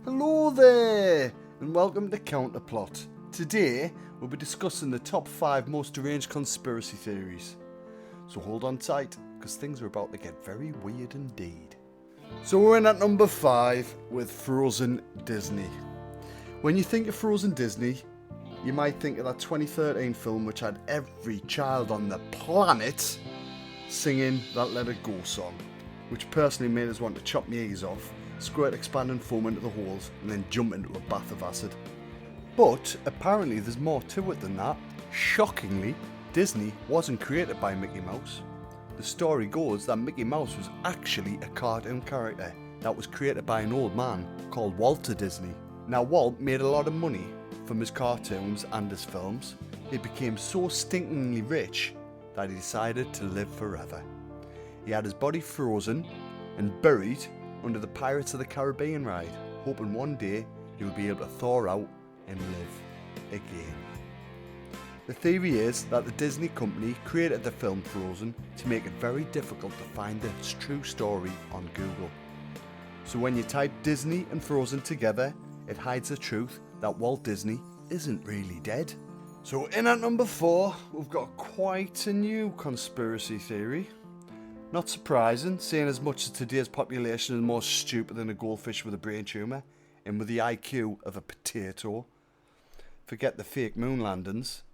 Hello there, and welcome to Counterplot. Today, we'll be discussing the top 5 most deranged conspiracy theories. So hold on tight, because things are about to get very weird indeed. So we're in at number 5 with Frozen Disney. When you think of Frozen Disney, you might think of that 2013 film which had every child on the planet singing that Let It Go song, which personally made us want to chop my ears off, squirt expanding foam into the holes, and then jump into a bath of acid. But apparently there's more to it than that. Shockingly, Disney wasn't created by Mickey Mouse. The story goes that Mickey Mouse was actually a cartoon character that was created by an old man called Walt Disney. Now Walt made a lot of money from his cartoons and his films. He became so stinkingly rich that he decided to live forever. He had his body frozen and buried under the Pirates of the Caribbean ride, hoping one day he would be able to thaw out and live again. The theory is that the Disney company created the film Frozen to make it very difficult to find the true story on Google. So when you type Disney and Frozen together, it hides the truth that Walt Disney isn't really dead. So in at number 4, we've got quite a new conspiracy theory. Not surprising, seeing as much as today's population is more stupid than a goldfish with a brain tumour and with the IQ of a potato. Forget the fake moon landings.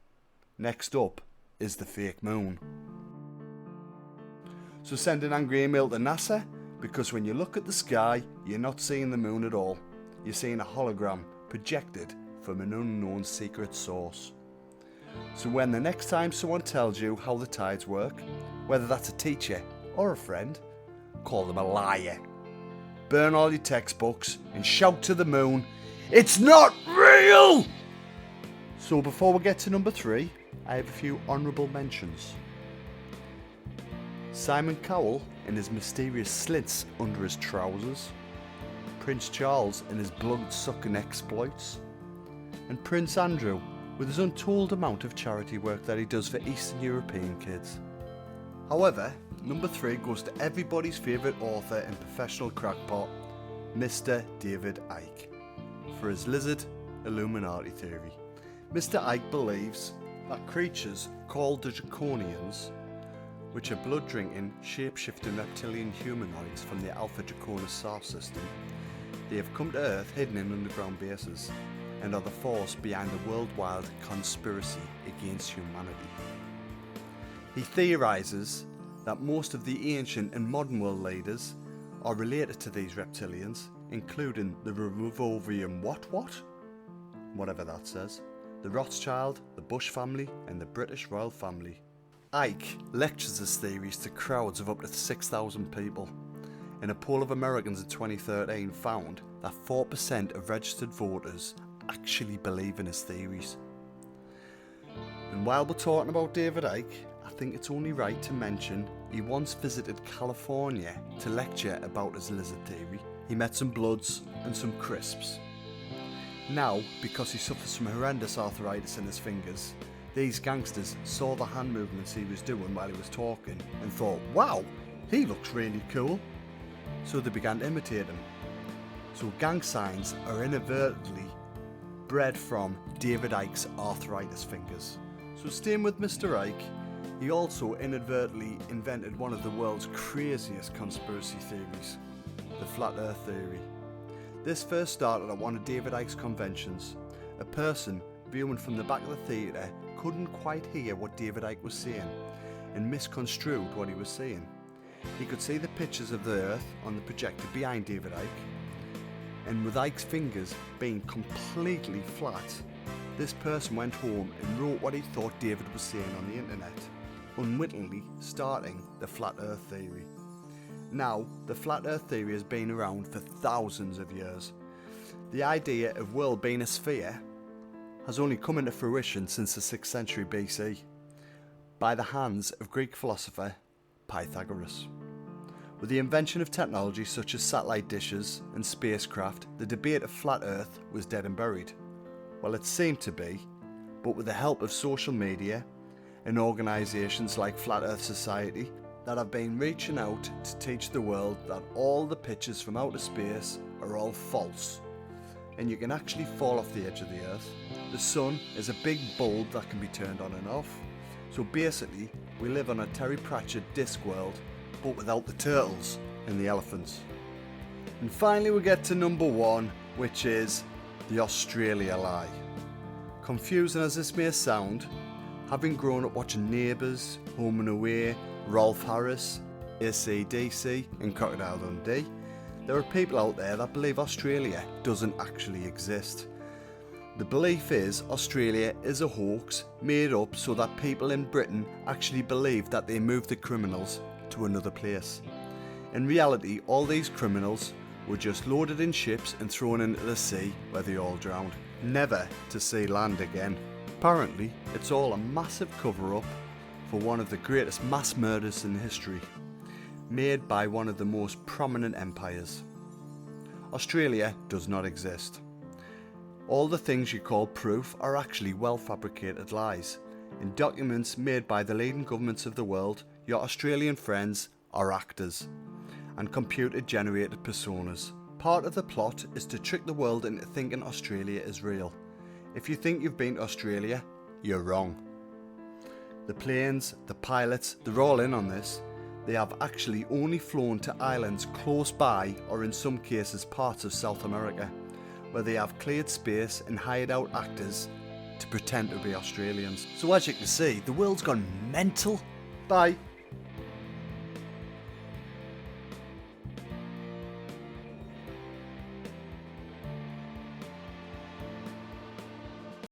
Next up is the fake moon. So send an angry email to NASA, because when you look at the sky, you're not seeing the moon at all. You're seeing a hologram projected from an unknown secret source. So when the next time someone tells you how the tides work, whether that's a teacher or a friend, call them a liar. Burn all your textbooks and shout to the moon, "It's not real!" So before we get to number 3, I have a few honourable mentions. Simon Cowell and his mysterious slits under his trousers, Prince Charles and his blood-sucking exploits, and Prince Andrew with his untold amount of charity work that he does for Eastern European kids. However, number 3 goes to everybody's favourite author and professional crackpot, Mr. David Icke, for his lizard Illuminati theory. Mr. Icke believes that creatures called the draconians, which are blood-drinking, shape-shifting reptilian humanoids from the Alpha Draconis star system, they have come to Earth hidden in underground bases and are the force behind the worldwide conspiracy against humanity. He theorises that most of the ancient and modern world leaders are related to these reptilians, including the Revolvium whatever that says, the Rothschild, the Bush family, and the British royal family. Icke lectures his theories to crowds of up to 6,000 people, and a poll of Americans in 2013 found that 4% of registered voters actually believe in his theories. And while we're talking about David Icke, I think it's only right to mention he once visited California to lecture about his lizard theory. He met some bloods and some crisps. Now, because he suffers from horrendous arthritis in his fingers, these gangsters saw the hand movements he was doing while he was talking and thought, "Wow, he looks really cool." So they began to imitate him. So gang signs are inadvertently bred from David Icke's arthritis fingers. So staying with Mr. Icke, he also inadvertently invented one of the world's craziest conspiracy theories, the Flat Earth theory. This first started at one of David Icke's conventions. A person viewing from the back of the theatre couldn't quite hear what David Icke was saying and misconstrued what he was saying. He could see the pictures of the Earth on the projector behind David Icke, and with Icke's fingers being completely flat, this person went home and wrote what he thought David was saying on the internet, unwittingly starting the Flat Earth theory. Now, the Flat Earth theory has been around for thousands of years. The idea of world being a sphere has only come into fruition since the 6th century BC, by the hands of Greek philosopher Pythagoras. With the invention of technology such as satellite dishes and spacecraft, the debate of flat Earth was dead and buried. Well, it seemed to be, but with the help of social media and organisations like Flat Earth Society that have been reaching out to teach the world that all the pictures from outer space are all false. and you can actually fall off the edge of the earth. The sun is a big bulb that can be turned on and off. So basically, we live on a Terry Pratchett disc world, but without the turtles and the elephants. And finally we get to number 1, which is the Australia lie. Confusing as this may sound, having grown up watching Neighbours, Home and Away, Rolf Harris, AC/DC and Crocodile Dundee, there are people out there that believe Australia doesn't actually exist. The belief is Australia is a hoax made up so that people in Britain actually believe that they moved the criminals to another place. In reality, all these criminals were just loaded in ships and thrown into the sea where they all drowned, never to see land again. Apparently, it's all a massive cover-up for one of the greatest mass murders in history, made by one of the most prominent empires. Australia does not exist. All the things you call proof are actually well-fabricated lies. In documents made by the leading governments of the world, your Australian friends are actors and computer-generated personas. Part of the plot is to trick the world into thinking Australia is real. If you think you've been to Australia, you're wrong. The planes, the pilots, they're all in on this. They have actually only flown to islands close by, or in some cases parts of South America, where they have cleared space and hired out actors to pretend to be Australians. So as you can see, the world's gone mental. Bye.